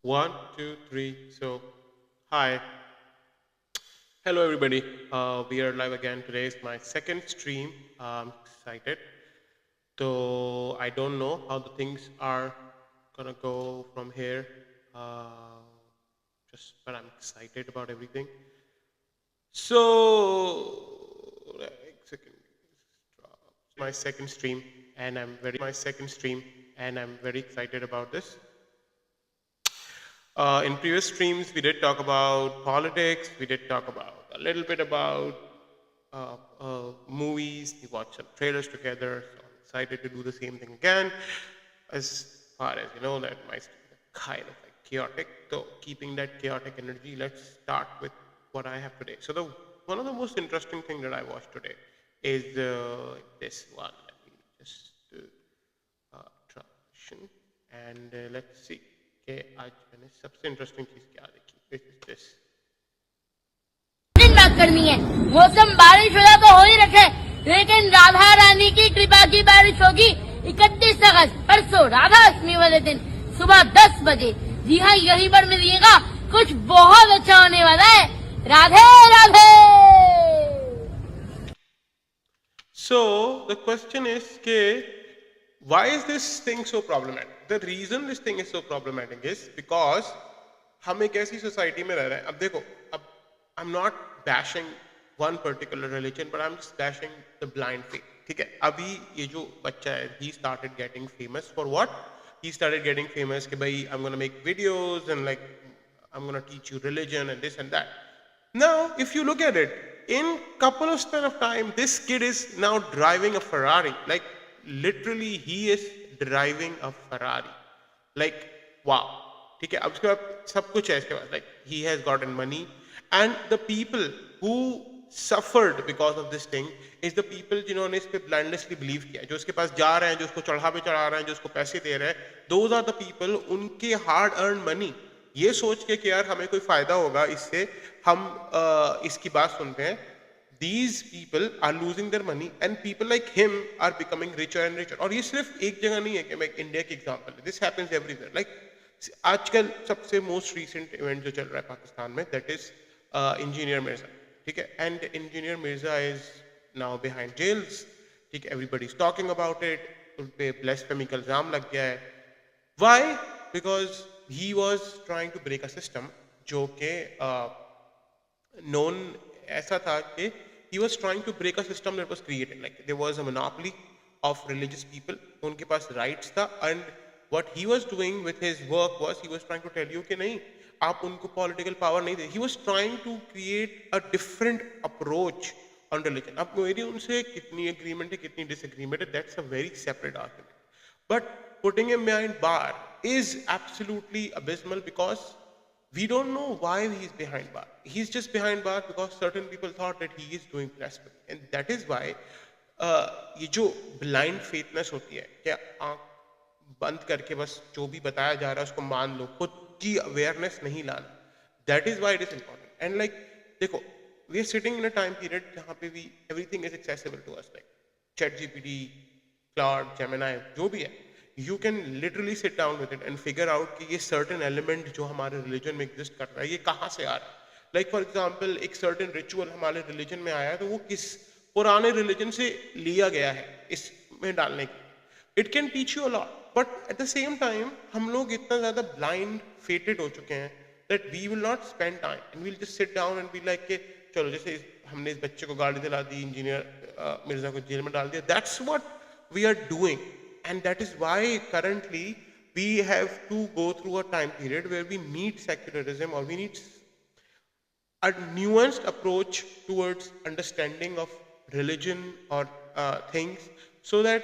One, two, three. So, hi. Hello, everybody. We are live again. Today is my second stream. I'm excited. So, I don't know how the things are gonna go from here. Uh, but I'm excited about everything. So, like, my second stream, and I'm very excited about this. In previous streams, we did talk about politics. We did talk about a little bit about movies. We watched some trailers together. So I'm excited to do the same thing again. As far as you know, that my streams are kind of like chaotic. So keeping that chaotic energy, let's start with what I have today. So one of the most interesting thing that I watched today is this one. Let me just transition and let's see कि आज मैंने सबसे interesting चीज क्या देखी. Which is this. दिन बात करनी है. मौसम बारिश वाला तो हो ही रखे, लेकिन राधा रानी की कृपा की बारिश होगी 31 अगस्त परसों राधा अष्टमी वाले दिन सुबह 10 बजे. जी हाँ, यहीं पर मिलिएगा. कुछ बहुत अच्छा होने वाला है. Radhe Radhe. So the question is कि why is this thing so problematic? The reason this thing is so problematic is because हम एक ऐसी सोसाइटी में रह रहे हैं. अब देखो, अब I'm not bashing one particular religion, but I'm just bashing the blind faith. ठीक है, अभी ये जो बच्चा है, he started getting famous for what? He started getting famous कि भाई I'm gonna make videos and like I'm gonna teach you religion and this and that. Now, if you look at it, in couple of span of time, this kid is now driving a Ferrari. Like literally, he is driving a Ferrari. Like wow. ठीक है, अब उसके बाद सब कुछ है इसके बाद. Like he has gotten money, and the people who suffered because of this thing is the people जिन्होंने इस पे blindlessly believe किया, जो उसके पास जा रहे हैं, जो उसको चढ़ा पे चढ़ा रहे हैं, जो उसको पैसे दे रहे हैं. Those are the people, उनके hard earned money, ये सोच के कि यार हमें कोई फायदा होगा इससे, हम इसकी बात सुनते हैं. These people are losing their money and people like him are becoming richer and richer. और ये सिर्फ एक जगह नहीं है कि मैं इंडिया की एग्जांपल है. This happens everywhere. Like आजकल सबसे मोस्ट रीसेंट इवेंट जो चल रहा है पाकिस्तान में, दैट इज इंजीनियर मिर्जा. ठीक है, and engineer Mirza is now behind jails. ठीक है, everybody is talking about it. उन पे ब्लेस्फेमी का इल्जाम लग गया है. Why? Because he was trying to break a system जो कि known ऐसा था कि he was trying to break a system that was created. Like there was a monopoly of religious people. उनके पास rights था, and what he was doing with his work was he was trying to tell you कि नहीं, आप उनको political power नहीं दे. He was trying to create a different approach on religion. अब मेरी उनसे कितनी agreement है, कितनी disagreement है, that's a very separate argument. But putting him behind bar is absolutely abysmal because we don't know why he's behind bar. He's just behind bar because certain people thought that he is doing blasphemy, and that is why ये जो blind faithness होती है, क्या आंख बंद करके बस जो भी बताया जा रहा है उसको मान लो, खुद की अवेयरनेस नहीं लाना. That is why it is important. And like देखो, we are sitting in a time period जहाँ पे भी everything is accessible to us, like ChatGPT, Claude, Gemini, जो भी है. You can literally sit down with it and figure out कि ये certain element जो हमारे religion में exist कर रहा है, ये कहाँ से आ रहा है. Like for example, एक certain ritual हमारे religion में आया है, तो वो किस पुराने religion से लिया गया है इसमें डालने के. It can teach you a lot, but at the same time हम लोग इतना ज़्यादा blind fated हो चुके हैं that we will not spend time and we'll just sit down and be like कि चलो जैसे हमने इस बच्चे को गाड़ी दिला दी, इंजीनियर मिर्जा को जेल में डाल दिया. That's what we are doing. And that is why currently we have to go through a time period where we need secularism, or we need a nuanced approach towards understanding of religion or things, so that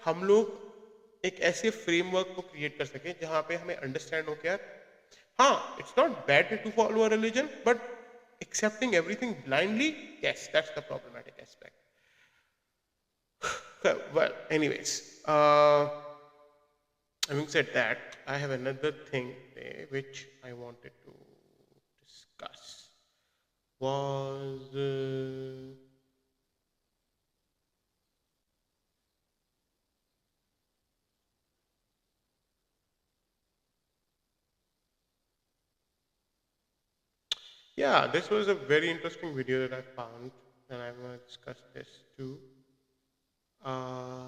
हम लोग एक ऐसे framework को create कर सकें जहाँ पे हमें understand हो क्या, हाँ, it's not bad to follow a religion, but accepting everything blindly, yes, that's the problematic aspect. Well, anyways, having said that, I have another thing which I wanted to discuss. Was Yeah, this was a very interesting video that I found, and I want to discuss this too. Uh,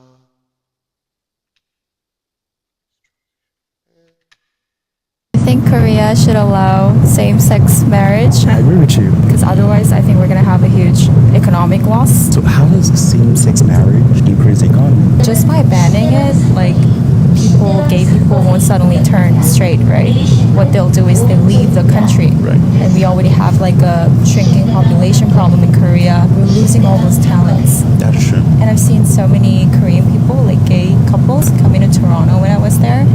I think Korea should allow same-sex marriage I agree with you. because otherwise I think we're going to have a huge economic loss. So how does same-sex marriage increase the economy? Just by banning it, like gay people won't suddenly turn straight, right? What they'll do is they leave the country. Right. And we already have like a shrinking population problem in Korea. We're losing all those talents. That's true. And I've seen so many Korean people, like gay couples, coming to Toronto when I was there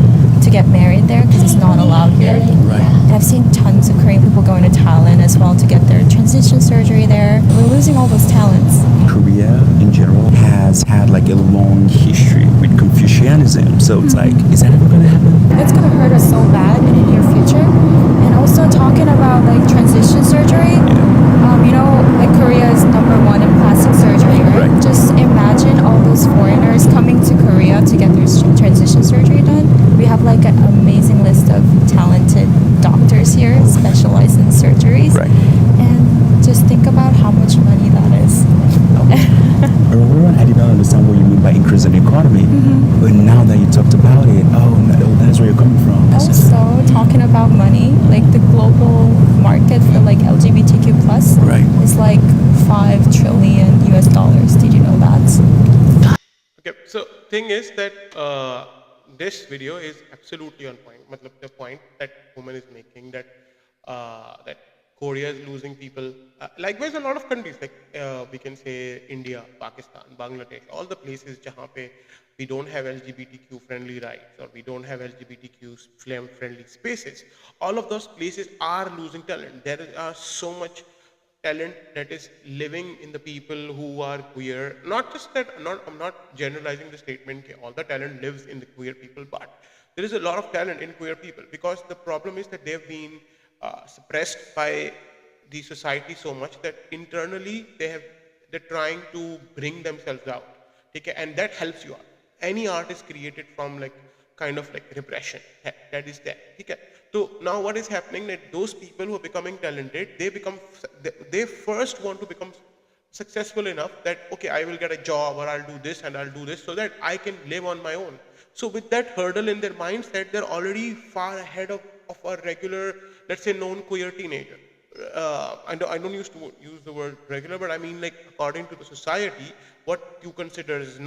to get married there because it's not allowed here. Right. And I've seen tons of Korean people going to Thailand as well to get their transition surgery there. We're losing all those talents. Korea in general has had like a long history with Confucianism. So it's like, is that ever going to happen? It's going to hurt us so bad in the near future. And also talking about like transition surgery, like Korea is #1 in plastic surgery, right? Right. Just imagine all those foreigners coming to Korea to get their transition surgery done. We have like an amazing list of talented doctors here specialized in surgeries. Right. And just think about how much money that is. Earlier, I did not understand what you mean by increasing the economy. But now that you talked about it, that's where you're coming from. Also, talking about money, like the global market for like LGBTQ plus Right. is like $5 trillion US. Did you know that? okay, so thing is that this video is absolutely on point. Matlab, the point that woman is making that Korea is losing people. Likewise, a lot of countries like we can say India, Pakistan, Bangladesh, all the places jahan pe we don't have LGBTQ friendly rights or we don't have LGBTQ friendly spaces. All of those places are losing talent. There are so much talent that is living in the people who are queer. Not just that, I'm not generalizing the statement that all the talent lives in the queer people, but there is a lot of talent in queer people because the problem is that they've been suppressed by the society so much that internally they're trying to bring themselves out. Okay? And that helps you out. Any art is created from like kind of like repression that is there. Okay? So now what is happening that those people who are becoming talented, they first want to become successful enough that okay, I will get a job or I'll do this and I'll do this so that I can live on my own. So with that hurdle in their mindset, they're already far ahead of a regular, let's say, non-queer teenager. I don't used to use the word regular, but I mean like according to the society, what you consider as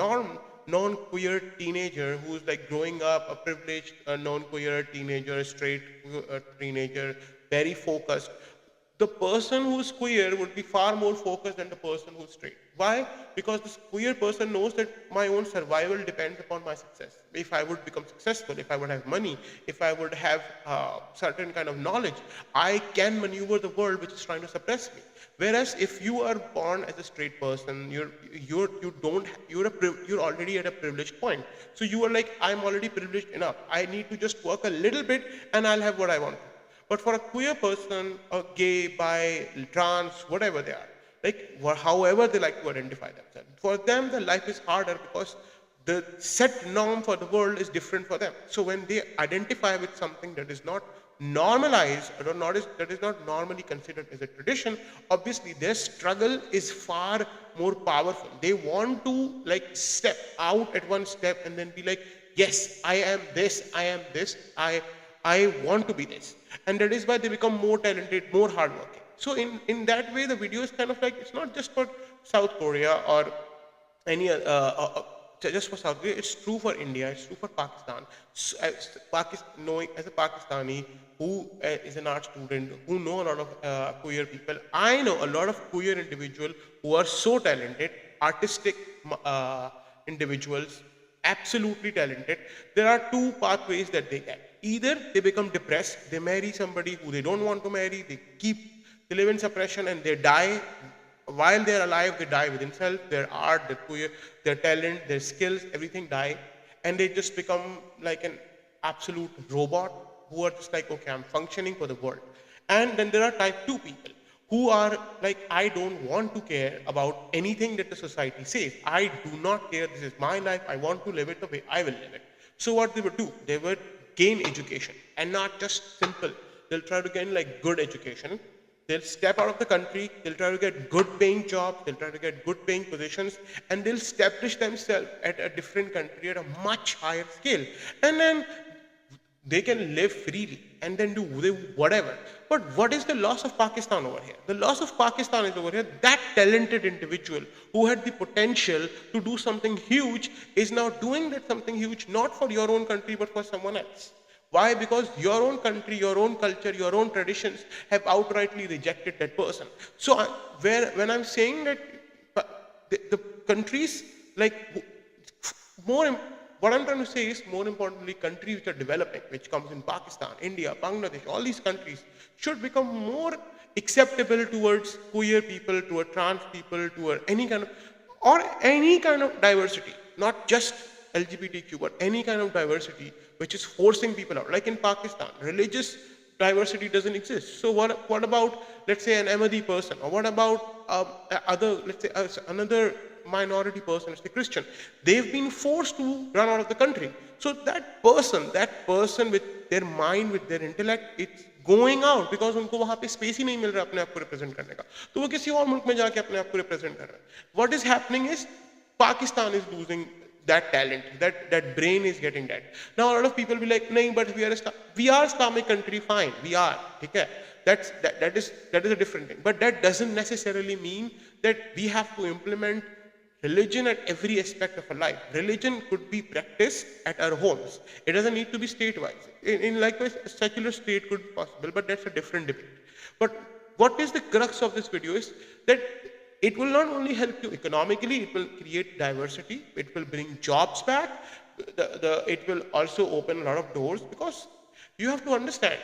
non-queer teenager who's like growing up, a privileged non-queer teenager, a straight teenager, very focused. The person who's queer would be far more focused than the person who's straight. Why? Because this queer person knows that my own survival depends upon my success. If I would become successful, if I would have money, if I would have certain kind of knowledge, I can maneuver the world which is trying to suppress me. Whereas if you are born as a straight person, you're already at a privileged point. So you are like, I'm already privileged enough. I need to just work a little bit and I'll have what I want. But for a queer person, a gay, bi, trans, whatever they are, like however they like to identify themselves, for them the life is harder because the set norm for the world is different for them. So when they identify with something that is not normalized or that is not normally considered as a tradition, obviously their struggle is far more powerful. They want to like step out at one step and then be like, yes, I am this, I want to be this. And that is why they become more talented, more hardworking. So in that way, the video is kind of like, it's not just for South Korea or any just for South Korea, it's true for India, it's true for Pakistan. So, knowing as a Pakistani who is an art student, who know a lot of queer people, I know a lot of queer individuals who are so talented, artistic individuals, absolutely talented. There are two pathways that they get. Either they become depressed, they marry somebody who they don't want to marry, they live in suppression and they die. While they're alive, they die within self, their art, their queer, their talent, their skills, everything die. And they just become like an absolute robot who are just like, okay, I'm functioning for the world. And then there are type 2 people who are like, I don't want to care about anything that the society says. I do not care, this is my life, I want to live it the way I will live it. So what they would do, they would gain education, and not just simple. They'll try to gain like good education, They'll step out of the country, they'll try to get good paying jobs, they'll try to get good paying positions, and they'll establish themselves at a different country at a much higher scale. And then they can live freely and then do whatever. But what is the loss of Pakistan over here? The loss of Pakistan is over here. That talented individual who had the potential to do something huge is now doing that something huge, not for your own country, but for someone else. Why? Because your own country, your own culture, your own traditions have outrightly rejected that person. So when I'm saying that the countries, like, what I'm trying to say is, more importantly, countries which are developing, which comes in Pakistan, India, Bangladesh, all these countries should become more acceptable towards queer people, toward trans people, toward any kind of diversity, not just LGBTQ, but any kind of diversity which is forcing people out. Like in Pakistan, religious diversity doesn't exist. So what about, let's say, an Ahmadi person, or what about another minority person, let's say Christian? They've been forced to run out of the country. So that person with their mind, with their intellect, it's going out because उनको वहाँ पे space ही नहीं मिल रहा अपने आप को represent करने का. तो वो किसी और मुल्क में जाके अपने आप को represent कर रहे हैं. What is happening is Pakistan is losing that talent, that brain is getting dead. Now a lot of people will be like, no, but we are Islamic country, fine, we are, okay? That is a different thing. But that doesn't necessarily mean that we have to implement religion at every aspect of our life. Religion could be practiced at our homes. It doesn't need to be state-wise. In likewise, a secular state could be possible, but that's a different debate. But what is the crux of this video is that it will not only help you economically, it will create diversity, it will bring jobs back, it will also open a lot of doors, because you have to understand,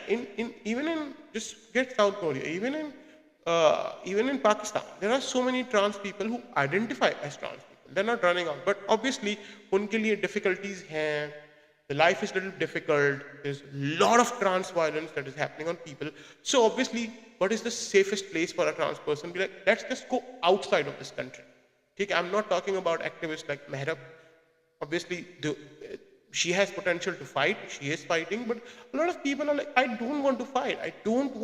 even in, just get South Korea, even in Pakistan, there are so many trans people who identify as trans people. They're not running out, but obviously, unke liye difficulties hain. The life is a little difficult. There's a lot of trans violence that is happening on people. So obviously, what is the safest place for a trans person? Be like, let's just go outside of this country. Okay? I'm not talking about activists like Mehrab. Obviously, she has potential to fight. She is fighting, but a lot of people are like, I don't want to fight. I don't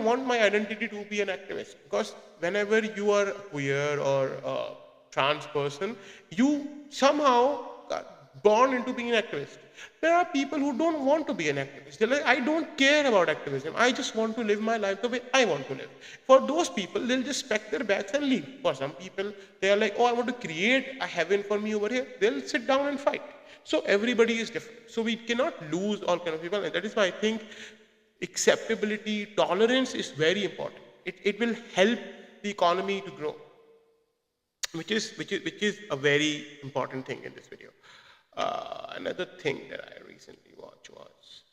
want my identity to be an activist, because whenever you are queer or a trans person, you somehow got born into being an activist. There are people who don't want to be an activist. They're like, I don't care about activism. I just want to live my life the way I want to live. For those people, they'll just pack their bags and leave. For some people, they are like, oh, I want to create a heaven for me over here. They'll sit down and fight. So everybody is different. So we cannot lose all kind of people. And that is why I think acceptability, tolerance is very important. It will help the economy to grow, which is a very important thing in this video. Another thing that I recently watched was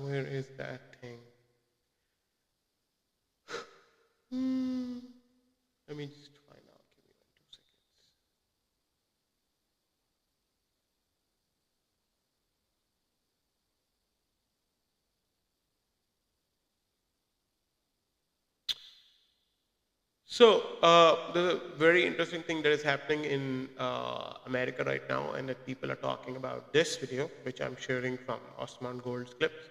where is that thing? Let me just find out. Give me 2 seconds. So there's a very interesting thing that is happening in America right now, and that people are talking about this video, which I'm sharing from Osman Gold's clips.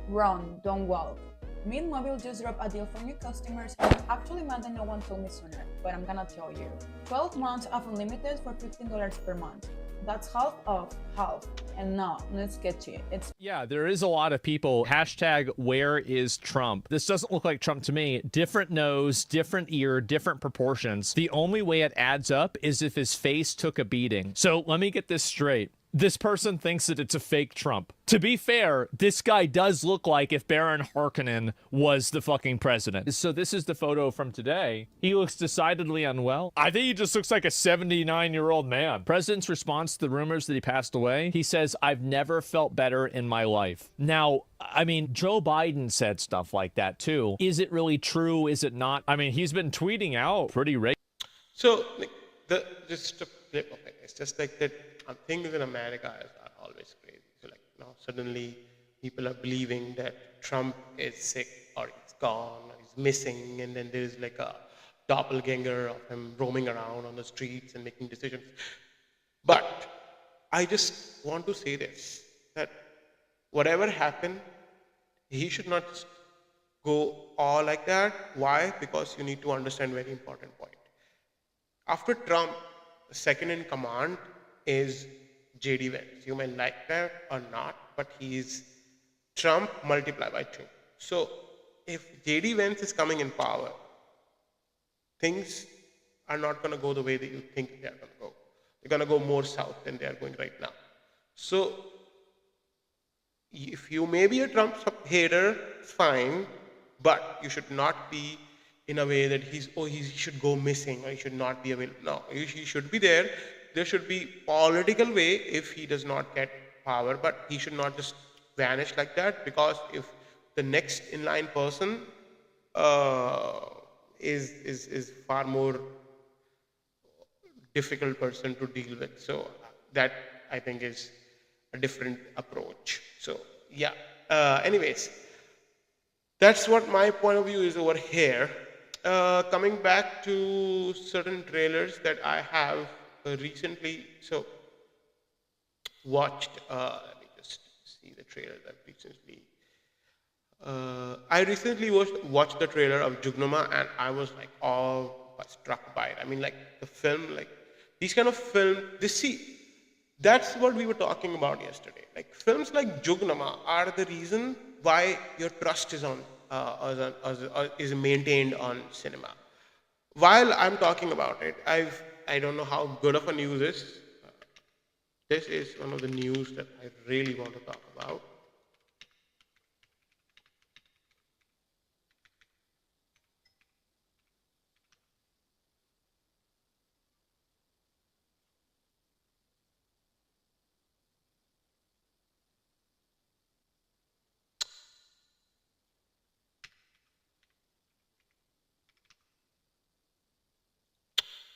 Run, don't walk. Mint Mobile just dropped a deal for new customers, and I'm actually mad that no one told me sooner, but I'm gonna tell you. 12 months of unlimited for $15 per month. That's half off, half. And no, it's sketchy. Yeah, there is a lot of people. Hashtag where is Trump? This doesn't look like Trump to me. Different nose, different ear, different proportions. The only way it adds up is if his face took a beating. So let me get this straight. This person thinks that it's a fake Trump. To be fair, this guy does look like if Baron Harkonnen was the fucking president. So this is the photo from today. He looks decidedly unwell. I think he just looks like a 79-year-old man. President's response to the rumors that he passed away, he says, I've never felt better in my life. Now, I mean, Joe Biden said stuff like that too. Is it really true? Is it not? I mean, he's been tweeting out pretty regularly. So just a clip of it. It's just like that. Things in America are always crazy. So like now Now suddenly people are believing that Trump is sick or he's gone or he's missing, and then there's like a doppelganger of him roaming around on the streets and making decisions. But I just want to say this, that whatever happened, he should not just go all like that. Why? Because you need to understand very important point. After Trump, the second in command is JD Vance. You may like that or not, but he is Trump multiplied by 2. So if JD Vance is coming in power, things are not going to go the way that you think they're going to go. They're going to go more south than they are going right now. So if you may be a Trump hater, fine, but you should not be in a way that he should go missing or he should not be available. No, he should be there. There should be political way if he does not get power, but he should not just vanish like that, because if the next in line person is far more difficult person to deal with. So that I think is a different approach. So yeah, anyways, that's what my point of view is over here. Coming back to certain trailers that I have recently watched. Let me just see the trailer that recently. I recently watched the trailer of Jugnama, and I was like all struck by it. I mean, like the film, like these kind of film. That's what we were talking about yesterday. Like films like Jugnama are the reason why your trust is on is maintained on cinema. While I'm talking about it, I don't know how good of a news is. This is one of the news that I really want to talk about.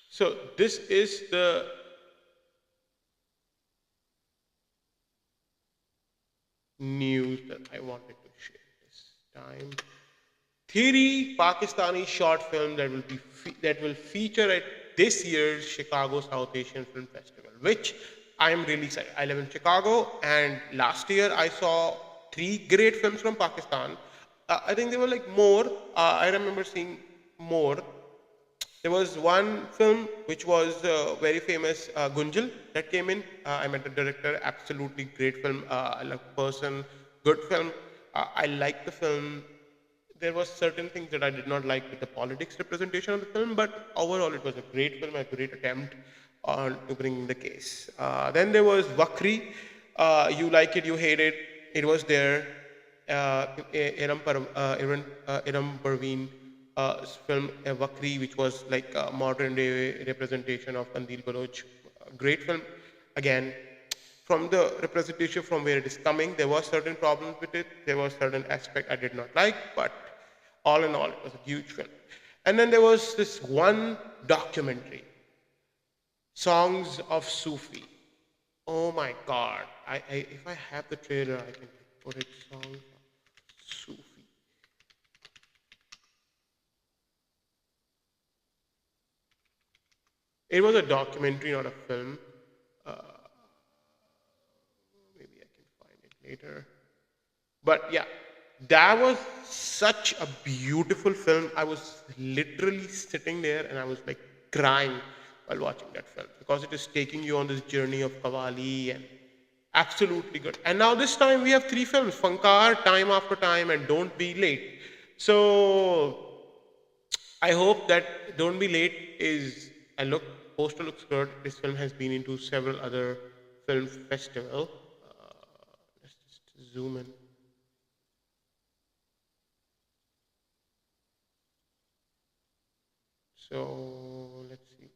So this is the news that I wanted to share this time. Theory, Pakistani short film that will feature at this year's Chicago South Asian Film Festival, which I am really excited. I live in Chicago, and last year I saw 3 great films from Pakistan. I think there were like more. I remember seeing more. There was one film which was very famous, Gunjal, that came in. I met the director, absolutely great film. I love the person, good film. I liked the film. There was certain things that I did not like with the politics representation of the film, but overall it was a great film, a great attempt to bring the case. Then there was Vakri. You like it, you hate it. It was there. Iram Parveen. Film Vakri, which was like a modern day representation of Kandil Baloch. Great film. Again, from the representation from where it is coming, there were certain problems with it. There was certain aspect I did not like, but all in all, it was a huge film. And then there was this one documentary, Songs of Sufi. Oh my God. If I have the trailer, I can put it, Songs of Sufi. It was a documentary, not a film. Maybe I can find it later. But yeah, that was such a beautiful film. I was literally sitting there and I was like crying while watching that film, because it is taking you on this journey of Qawwali, and absolutely good. And now this time we have 3 films, Funkar, Time After Time, and Don't Be Late. So I hope that Don't Be Late is, poster looks good. This film has been into several other film festivals. Let's just zoom in. So let's see.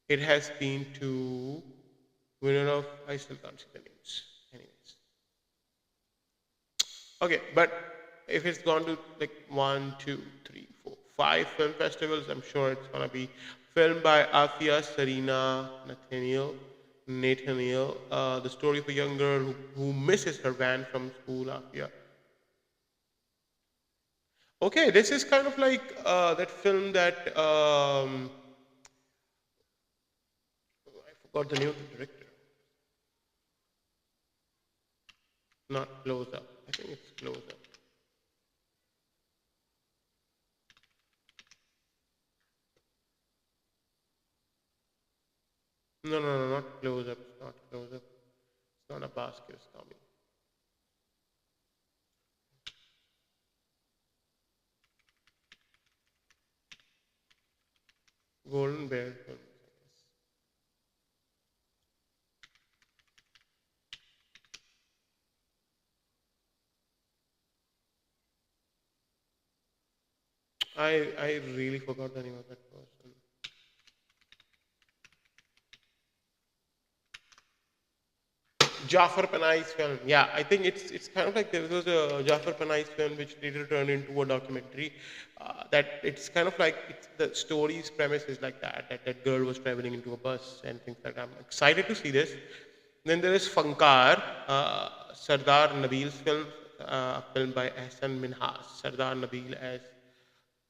It has been to winner of, I still can't see the names. Anyways. Okay, but if it's gone to like 1, 2, 3, 4, 5 film festivals, I'm sure it's gonna be filmed by Afia, Serena, Nathaniel, Nathaniel, the story of a young girl who misses her van from school after. Yeah. Okay, this is kind of like that film that I forgot the name of the director. Not Close Up. I think it's Close Up. No, not Close Up. It's not Close Up. It's not a basket, it's Tommy. Golden Bear film. I really forgot the name of that person. Jafar Panai's film. Yeah, I think it's kind of like there was a Jafar Panai's film which later turned into a documentary. That it's kind of like the story's premise is like that girl was traveling into a bus and things like that. I'm excited to see this. Then there is Funkar, Sardar Nabil's film, a film by Ahsan Minhas. Sardar Nabil as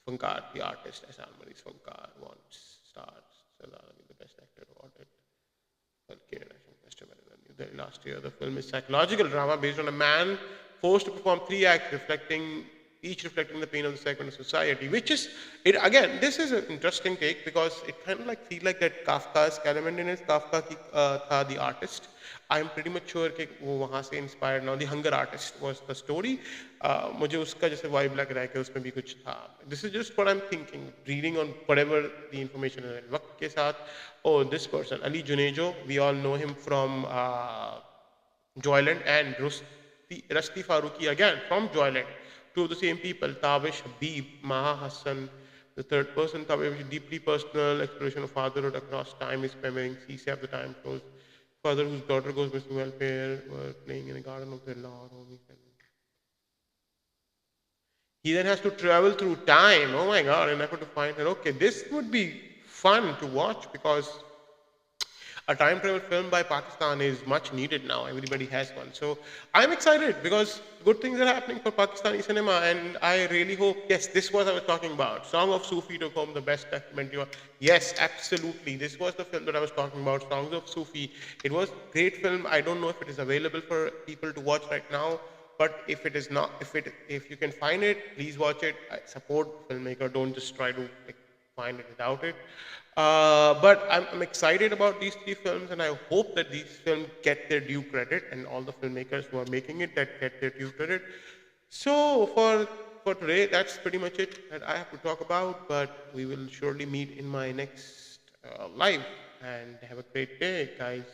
Funkar, the artist. Ahsan Maurice Funkar once starred. Sardar Nabil, the best actor awarded. Last year. The film is psychological drama based on a man forced to perform 3 acts reflecting the pain of the segment of society, which is it again. This is an interesting take because it kind of like feel like that Kafka's element in it. Kafka tha the artist. I'm pretty much sure कि वो वहाँ से inspired now. The Hunger Artist was the story. मुझे उसका जैसे vibe लग रहा है कि उसमें भी कुछ था. This is just what I'm thinking, reading on whatever the information है. वक्त के साथ, oh, this person, Ali Junejo, we all know him from Joyland, and Rusty Faruqi again from Joyland. Two of the same people, Tavish Habib, Maha Hassan. The third person, Tavish, deeply personal exploration of fatherhood across time is premiering. CC of the time shows father whose daughter goes missing welfare were playing in the garden of their lawn. He then has to travel through time. Oh my God, and I have to find her. Okay, this would be fun to watch because a time travel film by Pakistan is much needed now. Everybody has one. So I'm excited because good things are happening for Pakistani cinema, and I really hope, yes, this was I was talking about. Song of Sufi took home the best documentary. Yes, absolutely. This was the film that I was talking about, Songs of Sufi. It was a great film. I don't know if it is available for people to watch right now, but if it is not, if you can find it, please watch it. I support the filmmaker. Don't just try to find it without it. But I'm excited about these 3 films, and I hope that these films get their due credit, and all the filmmakers who are making it that get their due credit. So for today, that's pretty much it that I have to talk about. But we will surely meet in my next live, and have a great day, guys.